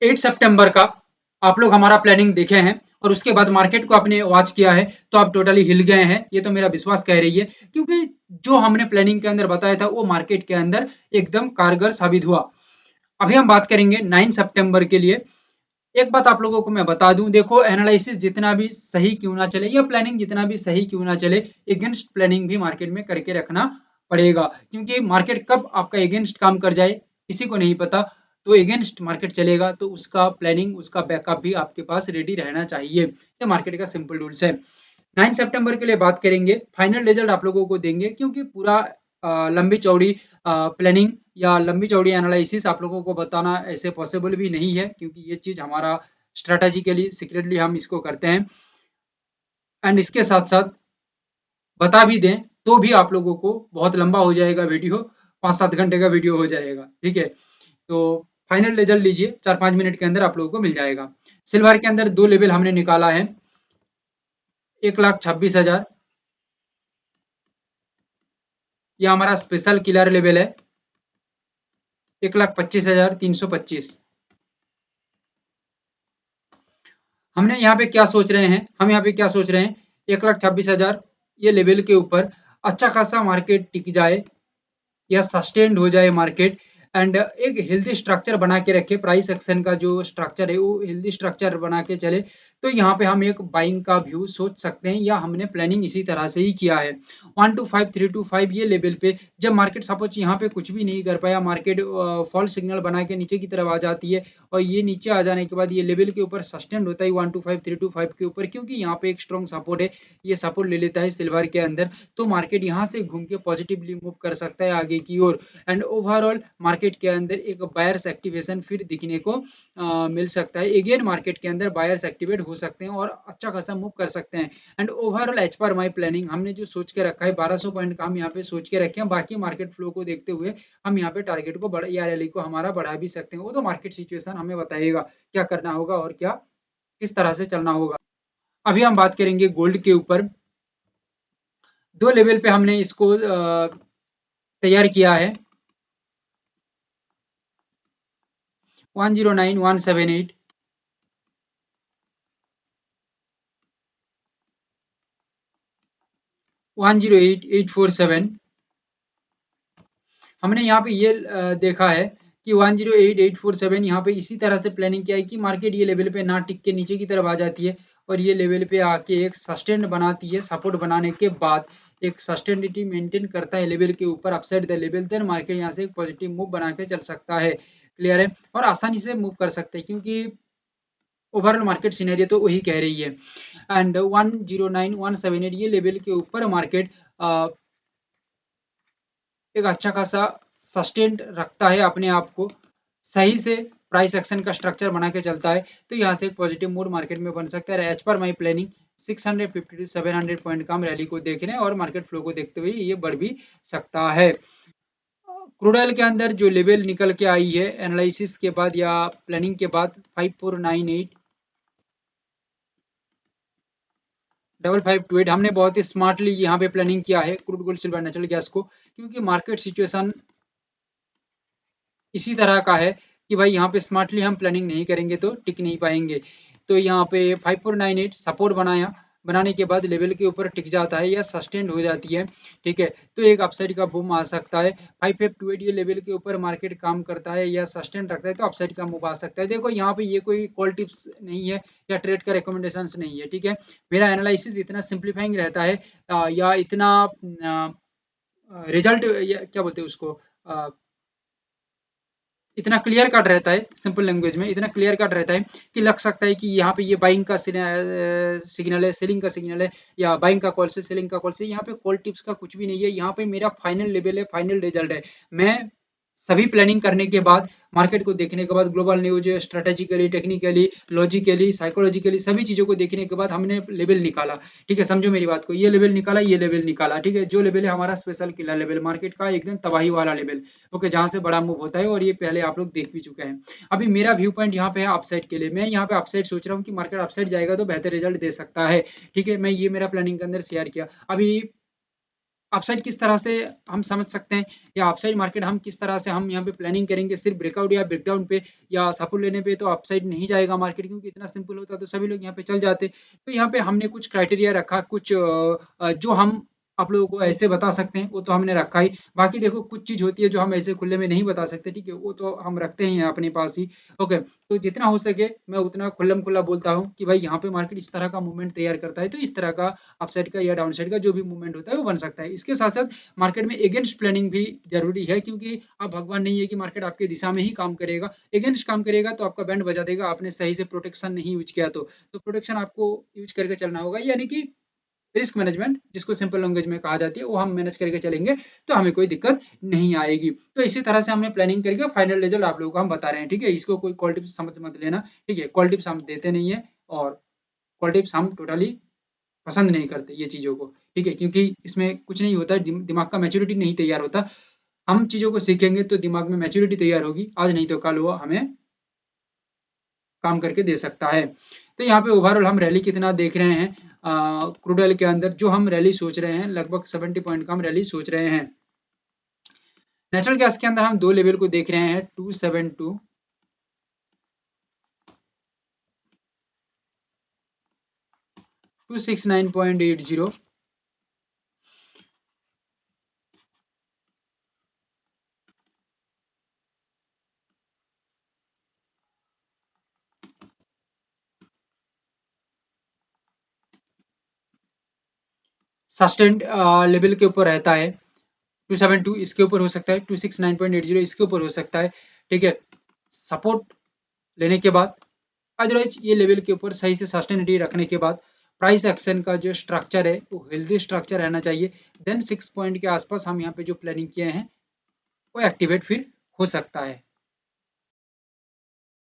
8 सितंबर का आप लोग हमारा प्लानिंग देखे हैं और उसके बाद मार्केट को आपने वॉच किया है तो आप टोटली हिल गए हैं, ये तो मेरा विश्वास कह रही है, क्योंकि जो हमने प्लानिंग के अंदर बताया था वो मार्केट के अंदर एकदम कारगर साबित हुआ। अभी हम बात करेंगे 9 सितंबर के लिए। एक बात आप लोगों को मैं बता दूं, देखो एनालिसिस जितना भी सही क्यों ना चले या प्लानिंग जितना भी सही क्यों ना चले, अगेंस्ट प्लानिंग भी मार्केट में करके रखना पड़ेगा, क्योंकि मार्केट कब आपका अगेंस्ट काम कर जाए किसी को नहीं पता। तो अगेंस्ट मार्केट चलेगा तो उसका प्लानिंग, उसका बैकअप भी आपके पास रेडी रहना चाहिए। ये मार्केट का सिंपल रूल्स है। 9 सितंबर के लिए बात करेंगे, फाइनल रिजल्ट आप लोगों को देंगे, क्योंकि पूरा लंबी चौड़ी प्लानिंग या लंबी चौड़ी एनालिसिस आप लोगों को बताना ऐसे पॉसिबल भी नहीं है, क्योंकि ये चीज़ हमारा स्ट्रेटेजिकली सीक्रेटली हम इसको करते हैं। एंड इसके साथ साथ बता भी दें तो भी आप लोगों को बहुत लंबा हो जाएगा वीडियो, 5-7 घंटे का वीडियो हो जाएगा, ठीक है। तो फाइनल रिजल्ट लीजिए, 4-5 मिनट के अंदर आप लोगों को मिल जाएगा। सिल्वर के अंदर दो लेवल हमने निकाला है, 1,26,000, ये हमारा स्पेशल किलर लेवल है, 1,25,325। हमने यहाँ पे क्या सोच रहे हैं, हम यहाँ पे क्या सोच रहे हैं, 1,26,000 ये लेवल के ऊपर अच्छा खासा मार्केट टिक जाए या सस्टेन्ड हो जाए मार्केट, एंड एक हेल्दी स्ट्रक्चर बना के रखे, प्राइस एक्शन का जो स्ट्रक्चर है वो हेल्दी स्ट्रक्चर बना के चले, तो यहाँ पे हम एक बाइंग का व्यू सोच सकते हैं, या हमने प्लानिंग इसी तरह से ही किया है। 125 325 ये लेवल पे जब मार्केट सपोज यहाँ पे कुछ भी नहीं कर पाया, मार्केट फॉल सिग्नल बना के नीचे की तरफ आ जाती है, और ये नीचे आ जाने के बाद ये लेवल के ऊपर सस्टेन्ड होता है 125 325 के ऊपर, क्योंकि यहाँ पे एक स्ट्रॉन्ग सपोर्ट है, ये सपोर्ट ले लेता है सिल्वर के अंदर, तो मार्केट यहाँ से घूम के पॉजिटिवली मूव कर सकता है आगे की ओर, एंड ओवरऑल मार्केट के अंदर एक बायर्स एक्टिवेशन फिर दिखने को मिल सकता है, अगेन मार्केट के अंदर बायर्स एक्टिवेट हो सकते हैं और अच्छा खासा मूव कर सकते हैं। And overall as per my planning हमने जो सोच के रखा है 1200 पॉइंट का हम यहाँ पे सोच के रखे हैं, बाकी मार्केट फ्लो को देखते हुए हम यहाँ पे टारगेट को बढ़ा या रैली को हमारा बढ़ा भी सकते हैं, वो तो मार्केट सिचुएशन हमें बताएगा क्या करना होगा और क्या किस तरह से चलना होगा। अभी हम बात करेंगे गोल्ड के ऊपर, दो लेवल पे हमने इसको तैयार किया है, 109 178, 108 847। हमने यहाँ पे ये देखा है कि 108 847 यहाँ पे इसी तरह से प्लानिंग किया है कि मार्केट ये लेवल पे ना टिक के नीचे की तरफ आ जाती है, और ये लेवल पे आके एक सस्टेन बनाती है, सपोर्ट बनाने के बाद एक सस्टेनिटी मेंटेन करता है लेवल के ऊपर upside the level, then market यहाँ से एक पॉजिटिव मूव बना के चल सकता है, क्लियर है, और आसानी से मूव कर सकते हैं, क्योंकि ओवरऑल मार्केट सिनेरियो तो वही कह रही है। एंड 109 178 ये लेवल के ऊपर मार्केट एक अच्छा खासा सस्टेन्ड रखता है अपने आप को, सही से प्राइस एक्शन का स्ट्रक्चर बना के चलता है, तो यहाँ से एक पॉजिटिव मूड मार्केट में बन सकता है। As per my planning 650 to 700 point का हम रैली को देख रहे हैं, और मार्केट फ्लो को देखते हुए ये बढ़ भी सकता है। क्रूड ऑयल के अंदर जो लेवल निकल के आई है एनालिसिस के बाद या प्लानिंग के बाद, 5498 5528, हमने बहुत ही स्मार्टली यहाँ पे प्लानिंग किया है crude gold silver natural gas को, क्योंकि मार्केट सिचुएशन इसी तरह का है कि भाई यहाँ पे स्मार्टली हम प्लानिंग नहीं करेंगे तो टिक नहीं पाएंगे। तो यहाँ पे 5498 सपोर्ट बनाया, बनाने के बाद लेवल के ऊपर टिक जाता है या सस्टेन्ड हो जाती है, ठीक है, तो एक अपसाइड का बूम आ सकता है। 5528 ये लेवल के ऊपर मार्केट काम करता है या सस्टेन रखता है तो अपसाइड का मूव आ सकता है। देखो यहाँ पे ये कोई कॉल टिप्स नहीं है या ट्रेड का रिकमेंडेशन नहीं है, ठीक है, मेरा एनालिसिस इतना सिंप्लीफाइंग रहता है, या इतना रिजल्ट या क्या बोलते हैं उसको, इतना क्लियर कट रहता है, सिंपल लैंग्वेज में इतना क्लियर कट रहता है कि लग सकता है कि यहाँ पे ये बाइंग का सिग्नल है, सेलिंग का सिग्नल है, या बाइंग का कॉल से सेलिंग का कॉल से, यहाँ पे कॉल टिप्स का कुछ भी नहीं है, यहाँ पे मेरा फाइनल लेवल है, फाइनल रिजल्ट है। मैं सभी प्लानिंग करने के बाद, मार्केट को देखने के बाद, global news, strategically, technically, logically, psychologically सभी चीज़ों को देखने के बाद हमने लेवल निकाला, ठीक है, समझो मेरी बात को, ये लेवल निकाला, ये लेवल निकाला, ठीक है, जो लेवल है हमारा स्पेशल किलर लेवल, मार्केट का एकदम तबाही वाला लेवल, ओके, जहाँ से बड़ा मूव होता है, और ये पहले आप लोग देख भी चुके हैं। अभी मेरा व्यू पॉइंट यहाँ पे है अपसाइड के लिए, मैं यहाँ पे अपसाइड सोच रहा हूँ कि मार्केट अपसाइड जाएगा तो बेहतर रिजल्ट दे सकता है, ठीक है, मैं ये मेरा प्लानिंग के अंदर शेयर किया। अभी अपसाइड किस तरह से हम समझ सकते हैं, या अपसाइड मार्केट हम किस तरह से हम यहाँ पे प्लानिंग करेंगे, सिर्फ ब्रेकआउट या ब्रेकडाउन पे या सपोर्ट लेने पे तो अपसाइड नहीं जाएगा मार्केट, क्योंकि इतना सिंपल होता तो सभी लोग यहाँ पे चल जाते। तो यहाँ पे हमने कुछ क्राइटेरिया रखा, कुछ जो हम आप लोगों को ऐसे बता सकते हैं वो तो हमने रखा ही। बाकी देखो कुछ चीज़ होती है जो हम ऐसे खुले में नहीं बता सकते, ठीक है, वो तो हम रखते हैं अपने पास ही। ओके, तो जितना हो सके मैं उतना खुल्लम खुल्ला बोलता हूँ कि भाई यहाँ पे मार्केट इस तरह का मूवमेंट तैयार करता है, तो इस तरह का अपसाइड का या डाउनसाइड का जो भी मूवमेंट होता है वो बन सकता है। इसके साथ साथ मार्केट में अगेंस्ट प्लानिंग भी जरूरी है, क्योंकि आप भगवान नहीं है कि मार्केट आपके दिशा में ही काम करेगा, अगेंस्ट काम करेगा तो आपका बैंड बजा देगा, आपने सही से प्रोटेक्शन नहीं यूज किया तो प्रोटेक्शन आपको यूज करके चलना होगा, यानी कि रिस्क मैनेजमेंट जिसको सिंपल लैंग्वेज में कहा जाती है वो हम मैनेज करके चलेंगे तो हमें कोई दिक्कत नहीं आएगी। तो इसी तरह से हमने प्लानिंग करके फाइनल रिजल्ट आप लोगों को हम बता रहे हैं, ठीक है, इसको कोई कॉल टिप्स समझ मत लेना, ठीक है, कॉल टिप्स हम देते नहीं है, और कॉल टिप्स हम टोटली पसंद नहीं करते ये चीज़ों को, ठीक है, क्योंकि इसमें कुछ नहीं होता, दिमाग का मैच्योरिटी नहीं तैयार होता। हम चीज़ों को सीखेंगे तो दिमाग में मैच्योरिटी तैयार होगी, आज नहीं तो कल वो हमें काम करके दे सकता है। तो यहाँ पे ओवरऑल हम रैली कितना देख रहे हैं, क्रूड ऑयल के अंदर जो हम रैली सोच रहे हैं लगभग 70 पॉइंट का हम रैली सोच रहे हैं। नेचुरल गैस के अंदर हम दो लेवल को देख रहे हैं, 272 269.80। सस्टेन्ड लेवल के ऊपर रहता है, 272 इसके ऊपर हो सकता है, 269.80 इसके ऊपर हो सकता है, ठीक है, सपोर्ट लेने के बाद, अदरवाइज ये लेवल के ऊपर सही से सस्टेनिटी रखने के बाद प्राइस एक्शन का जो स्ट्रक्चर है वो हेल्दी स्ट्रक्चर रहना चाहिए, देन 6 पॉइंट के आसपास हम यहाँ पे जो प्लानिंग किए हैं वो एक्टिवेट फिर हो सकता है।